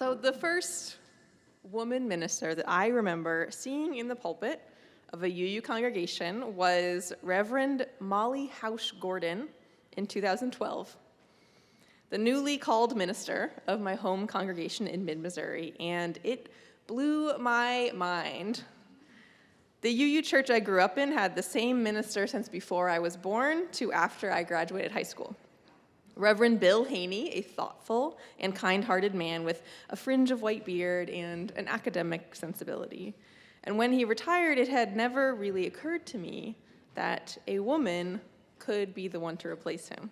So the first woman minister that I remember seeing in the pulpit of a UU congregation was Reverend Molly Hausch Gordon in 2012, the newly called minister of my home congregation in mid-Missouri, and it blew my mind. The UU church I grew up in had the same minister since before I was born to after I graduated high school. Reverend Bill Haney, a thoughtful and kind-hearted man with a fringe of white beard and an academic sensibility. And when he retired, it had never really occurred to me that a woman could be the one to replace him.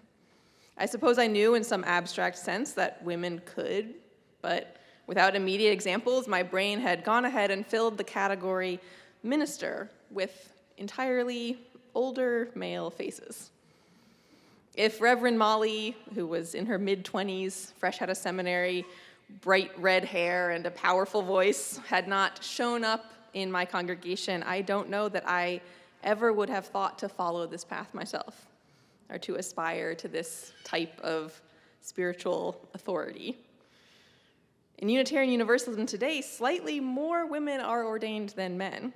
I suppose I knew in some abstract sense that women could, but without immediate examples, my brain had gone ahead and filled the category minister with entirely older male faces. If Reverend Molly, who was in her mid-20s, fresh out of seminary, bright red hair, and a powerful voice, had not shown up in my congregation, I don't know that I ever would have thought to follow this path myself, or to aspire to this type of spiritual authority. In Unitarian Universalism today, slightly more women are ordained than men,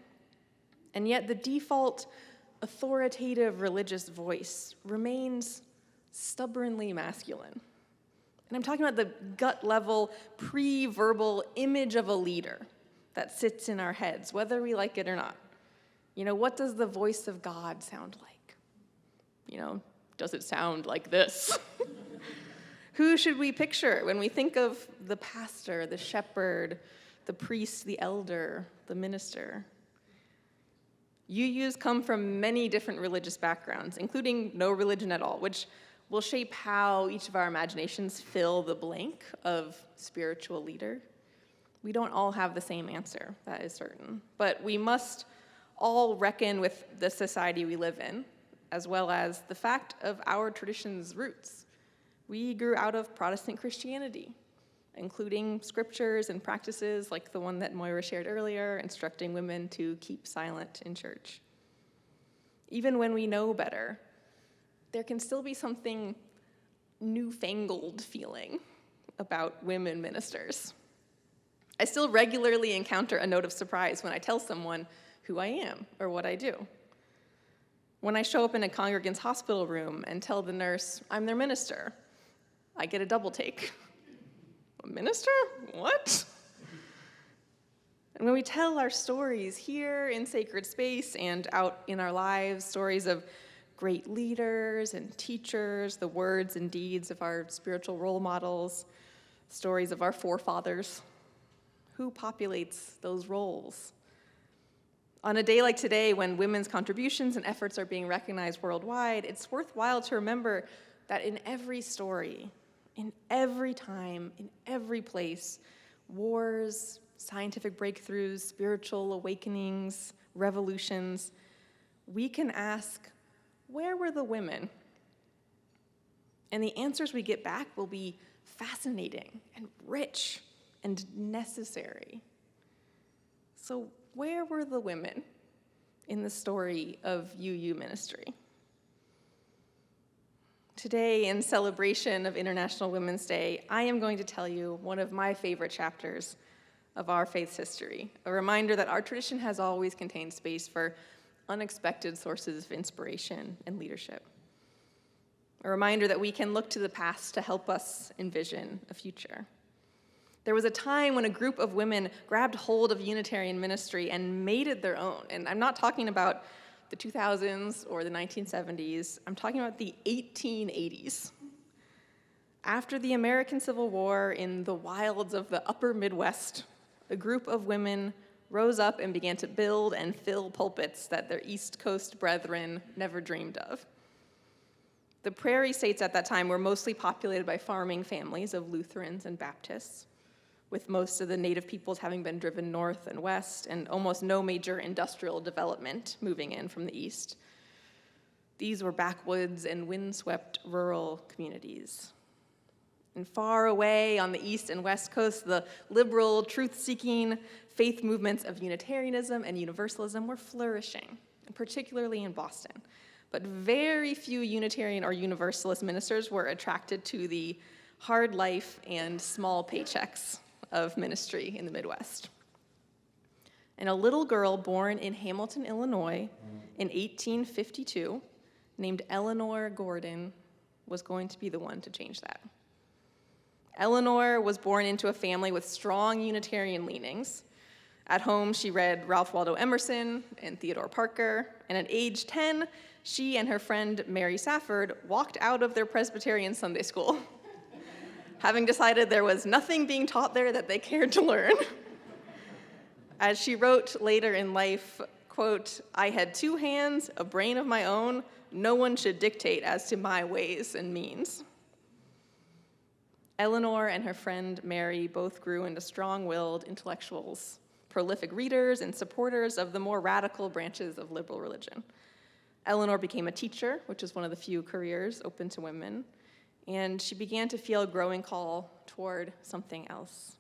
and yet the default authoritative religious voice remains stubbornly masculine. And I'm talking about the gut-level, pre-verbal image of a leader that sits in our heads, whether we like it or not. You know, what does the voice of God sound like? You know, does it sound like this? Who should we picture when we think of the pastor, the shepherd, the priest, the elder, the minister? UUs come from many different religious backgrounds, including no religion at all, which will shape how each of our imaginations fill the blank of spiritual leader. We don't all have the same answer, that is certain. But we must all reckon with the society we live in, as well as the fact of our tradition's roots. We grew out of Protestant Christianity, including scriptures and practices like the one that Moira shared earlier, instructing women to keep silent in church. Even when we know better, there can still be something newfangled feeling about women ministers. I still regularly encounter a note of surprise when I tell someone who I am or what I do. When I show up in a congregant's hospital room and tell the nurse I'm their minister, I get a double take. A minister? What? And when we tell our stories here in sacred space and out in our lives, stories of great leaders and teachers, the words and deeds of our spiritual role models, stories of our forefathers, who populates those roles? On a day like today, when women's contributions and efforts are being recognized worldwide, it's worthwhile to remember that in every story, in every time, in every place, wars, scientific breakthroughs, spiritual awakenings, revolutions, we can ask, where were the women? And the answers we get back will be fascinating and rich and necessary. So where were the women in the story of UU ministry? Today, in celebration of International Women's Day, I am going to tell you one of my favorite chapters of our faith's history, a reminder that our tradition has always contained space for unexpected sources of inspiration and leadership. A reminder that we can look to the past to help us envision a future. There was a time when a group of women grabbed hold of Unitarian ministry and made it their own. And I'm not talking about the 2000s or the 1970s. I'm talking about the 1880s. After the American Civil War, in the wilds of the upper Midwest, a group of women rose up and began to build and fill pulpits that their East Coast brethren never dreamed of. The prairie states at that time were mostly populated by farming families of Lutherans and Baptists, with most of the native peoples having been driven north and west, and almost no major industrial development moving in from the east. These were backwoods and windswept rural communities. And far away on the east and west coast, the liberal, truth-seeking faith movements of Unitarianism and Universalism were flourishing, particularly in Boston. But very few Unitarian or Universalist ministers were attracted to the hard life and small paychecks of ministry in the Midwest. And a little girl born in Hamilton, Illinois in 1852, named Eleanor Gordon, was going to be the one to change that. Eleanor was born into a family with strong Unitarian leanings. At home, she read Ralph Waldo Emerson and Theodore Parker, and at age 10, she and her friend Mary Safford walked out of their Presbyterian Sunday school, having decided there was nothing being taught there that they cared to learn. As she wrote later in life, quote, "I had 2 hands, a brain of my own. No one should dictate as to my ways and means." Eleanor and her friend Mary both grew into strong-willed intellectuals, prolific readers and supporters of the more radical branches of liberal religion. Eleanor became a teacher, which is one of the few careers open to women, and she began to feel a growing call toward something else.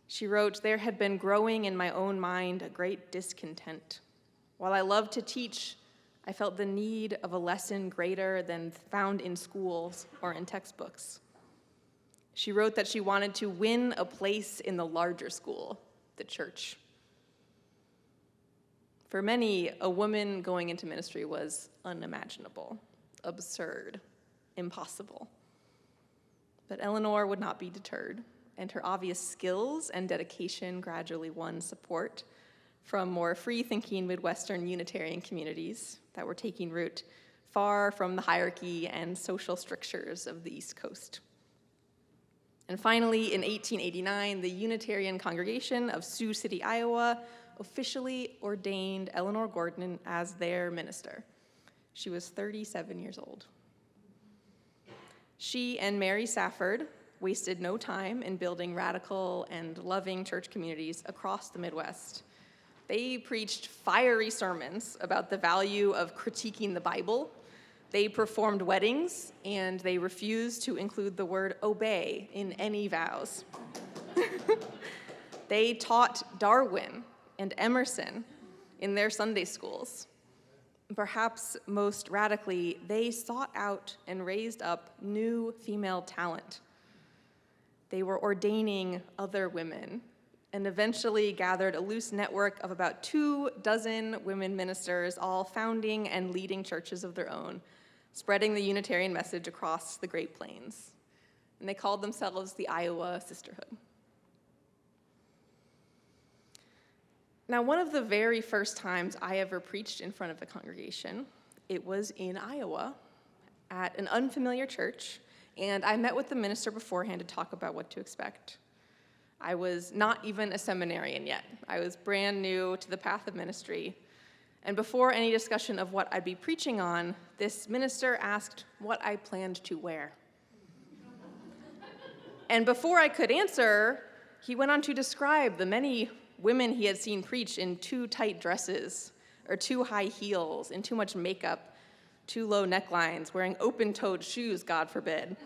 She wrote, "There had been growing in my own mind a great discontent. While I loved to teach, I felt the need of a lesson greater than found in schools or in textbooks." She wrote that she wanted to win a place in the larger school, the church. For many, a woman going into ministry was unimaginable, absurd, impossible. But Eleanor would not be deterred, and her obvious skills and dedication gradually won support from more free-thinking Midwestern Unitarian communities that were taking root far from the hierarchy and social strictures of the East Coast. And finally, in 1889, the Unitarian congregation of Sioux City, Iowa, officially ordained Eleanor Gordon as their minister. She was 37 years old. She and Mary Safford wasted no time in building radical and loving church communities across the Midwest. They preached fiery sermons about the value of critiquing the Bible. They performed weddings, and they refused to include the word obey in any vows. They taught Darwin and Emerson in their Sunday schools. Perhaps most radically, they sought out and raised up new female talent. They were ordaining other women and eventually gathered a loose network of about 24 women ministers, all founding and leading churches of their own, spreading the Unitarian message across the Great Plains. And they called themselves the Iowa Sisterhood. Now, one of the very first times I ever preached in front of a congregation, it was in Iowa at an unfamiliar church, and I met with the minister beforehand to talk about what to expect. I was not even a seminarian yet. I was brand new to the path of ministry. And before any discussion of what I'd be preaching on, this minister asked what I planned to wear. And before I could answer, he went on to describe the many women he had seen preach in too tight dresses, or too high heels, in too much makeup, too low necklines, wearing open-toed shoes, God forbid,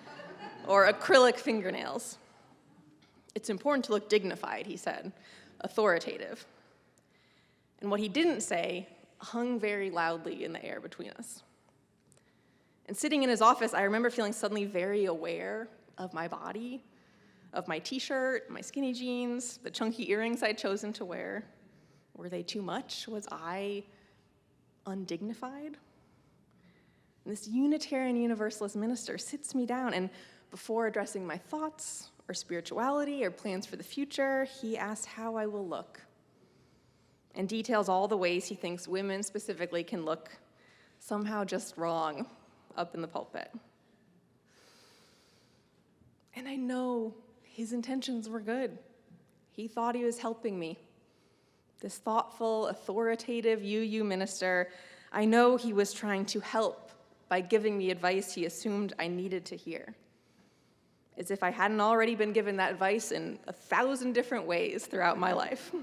or acrylic fingernails. "It's important to look dignified," he said, authoritative. And what he didn't say hung very loudly in the air between us. And sitting in his office, I remember feeling suddenly very aware of my body, of my t-shirt, my skinny jeans, the chunky earrings I'd chosen to wear. Were they too much? Was I undignified? And this Unitarian Universalist minister sits me down, and before addressing my thoughts or spirituality or plans for the future, he asks how I will look and details all the ways he thinks women specifically can look somehow just wrong up in the pulpit. And I know his intentions were good. He thought he was helping me. This thoughtful, authoritative UU minister, I know he was trying to help by giving me advice he assumed I needed to hear. As if I hadn't already been given that advice in 1,000 different ways throughout my life.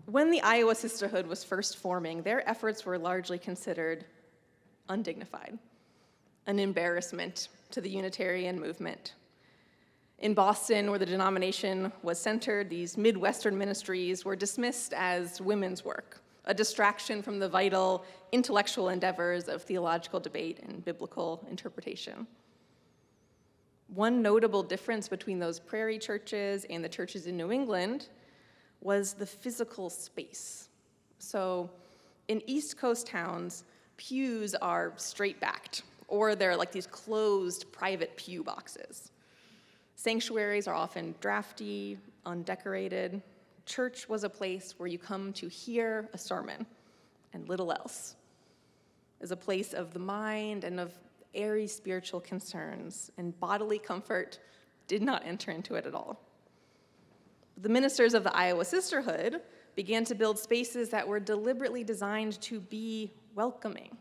When the Iowa Sisterhood was first forming, their efforts were largely considered undignified, an embarrassment to the Unitarian movement. In Boston, where the denomination was centered, these Midwestern ministries were dismissed as women's work, a distraction from the vital intellectual endeavors of theological debate and biblical interpretation. One notable difference between those prairie churches and the churches in New England was the physical space. So in East Coast towns, pews are straight-backed, or they're like these closed private pew boxes. Sanctuaries are often drafty, undecorated. Church was a place where you come to hear a sermon and little else. It was a place of the mind and of airy spiritual concerns, and bodily comfort did not enter into it at all. The ministers of the Iowa Sisterhood began to build spaces that were deliberately designed to be welcoming,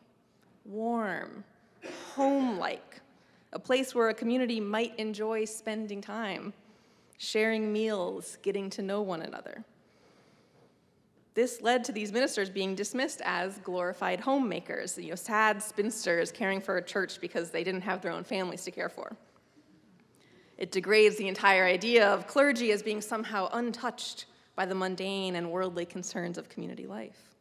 warm, home-like, a place where a community might enjoy spending time, sharing meals, getting to know one another. This led to these ministers being dismissed as glorified homemakers, sad spinsters caring for a church because they didn't have their own families to care for. It degrades the entire idea of clergy as being somehow untouched by the mundane and worldly concerns of community life.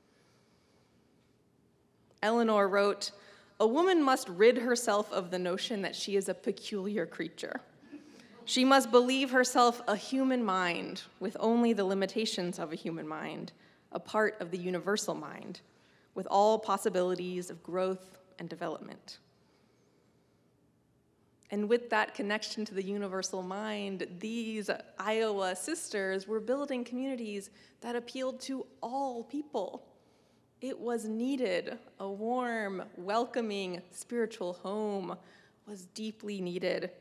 Eleanor wrote, "A woman must rid herself of the notion that she is a peculiar creature. She must believe herself a human mind with only the limitations of a human mind, a part of the universal mind, with all possibilities of growth and development." And with that connection to the universal mind, these Iowa sisters were building communities that appealed to all people. It was needed. A warm, welcoming, spiritual home was deeply needed.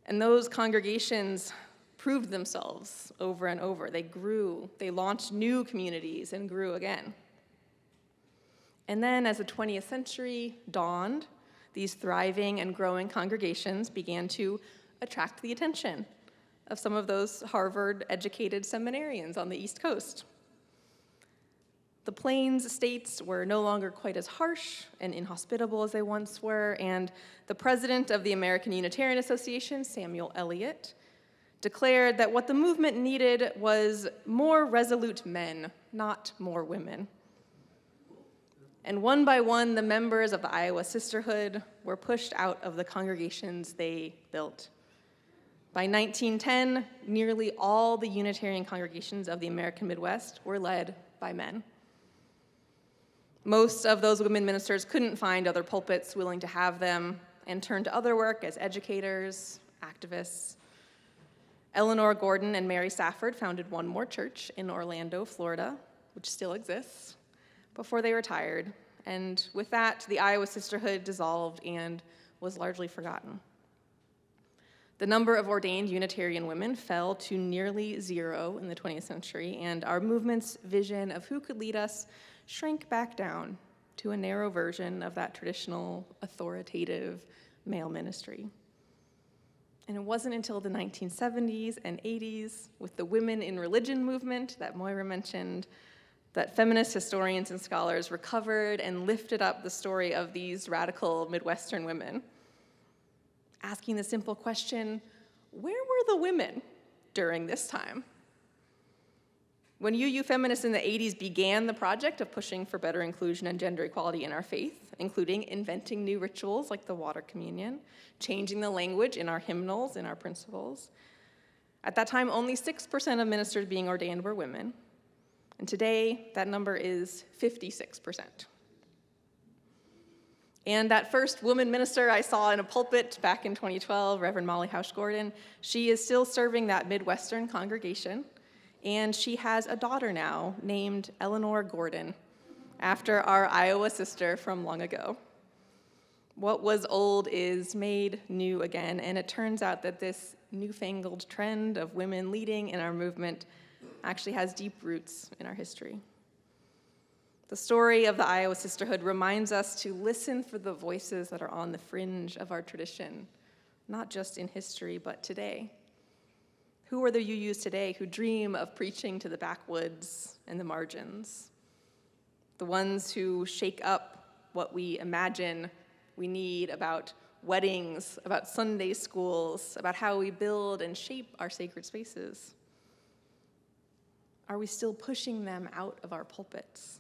And those congregations proved themselves over and over. They grew, they launched new communities and grew again. And then as the 20th century dawned, these thriving and growing congregations began to attract the attention of some of those Harvard-educated seminarians on the East Coast. The Plains states were no longer quite as harsh and inhospitable as they once were, and the president of the American Unitarian Association, Samuel Eliot, declared that what the movement needed was more resolute men, not more women. And one by one, the members of the Iowa Sisterhood were pushed out of the congregations they built. By 1910, nearly all the Unitarian congregations of the American Midwest were led by men. Most of those women ministers couldn't find other pulpits willing to have them and turned to other work as educators, activists. Eleanor Gordon and Mary Safford founded one more church in Orlando, Florida, which still exists, before they retired. And with that, the Iowa Sisterhood dissolved and was largely forgotten. The number of ordained Unitarian women fell to nearly zero in the 20th century, and our movement's vision of who could lead us shrank back down to a narrow version of that traditional, authoritative male ministry. And it wasn't until the 1970s and 80s, with the Women in Religion movement that Moira mentioned, that feminist historians and scholars recovered and lifted up the story of these radical Midwestern women, asking the simple question, where were the women during this time? When UU feminists in the 80s began the project of pushing for better inclusion and gender equality in our faith, including inventing new rituals like the water communion, changing the language in our hymnals, in our principles, at that time, only 6% of ministers being ordained were women. And today, that number is 56%. And that first woman minister I saw in a pulpit back in 2012, Reverend Molly Hausch-Gordon, she is still serving that Midwestern congregation, and she has a daughter now named Eleanor Gordon, after our Iowa sister from long ago. What was old is made new again, and it turns out that this newfangled trend of women leading in our movement actually has deep roots in our history. The story of the Iowa Sisterhood reminds us to listen for the voices that are on the fringe of our tradition, not just in history, but today. Who are the UUs today who dream of preaching to the backwoods and the margins? The ones who shake up what we imagine we need about weddings, about Sunday schools, about how we build and shape our sacred spaces. Are we still pushing them out of our pulpits?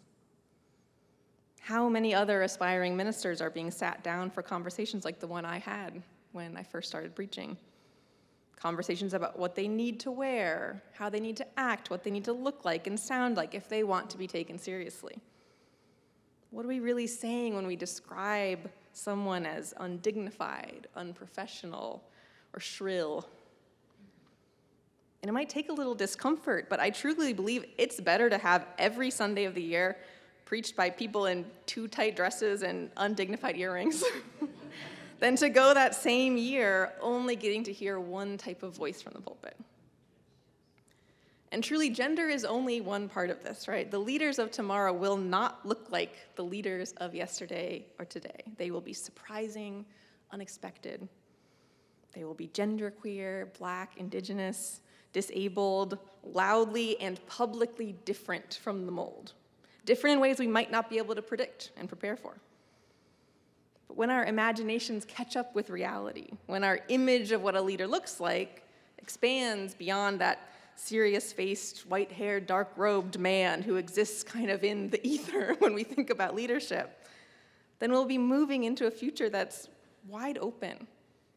How many other aspiring ministers are being sat down for conversations like the one I had when I first started preaching. Conversations about what they need to wear, how they need to act, what they need to look like and sound like if they want to be taken seriously. What are we really saying when we describe someone as undignified, unprofessional, or shrill? And it might take a little discomfort, but I truly believe it's better to have every Sunday of the year preached by people in too tight dresses and undignified earrings than to go that same year only getting to hear one type of voice from the pulpit. And truly, gender is only one part of this, right? The leaders of tomorrow will not look like the leaders of yesterday or today. They will be surprising, unexpected. They will be genderqueer, Black, Indigenous, disabled, loudly and publicly different from the mold. Different in ways we might not be able to predict and prepare for. But when our imaginations catch up with reality, when our image of what a leader looks like expands beyond that serious-faced, white-haired, dark-robed man who exists kind of in the ether when we think about leadership, then we'll be moving into a future that's wide open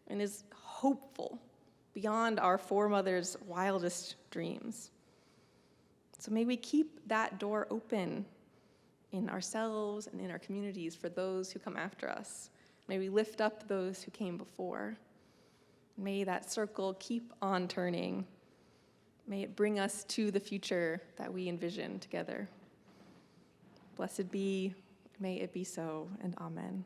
and is hopeful beyond our foremothers' wildest dreams. So may we keep that door open in ourselves and in our communities for those who come after us. May we lift up those who came before. May that circle keep on turning. May it bring us to the future that we envision together. Blessed be, may it be so, and amen.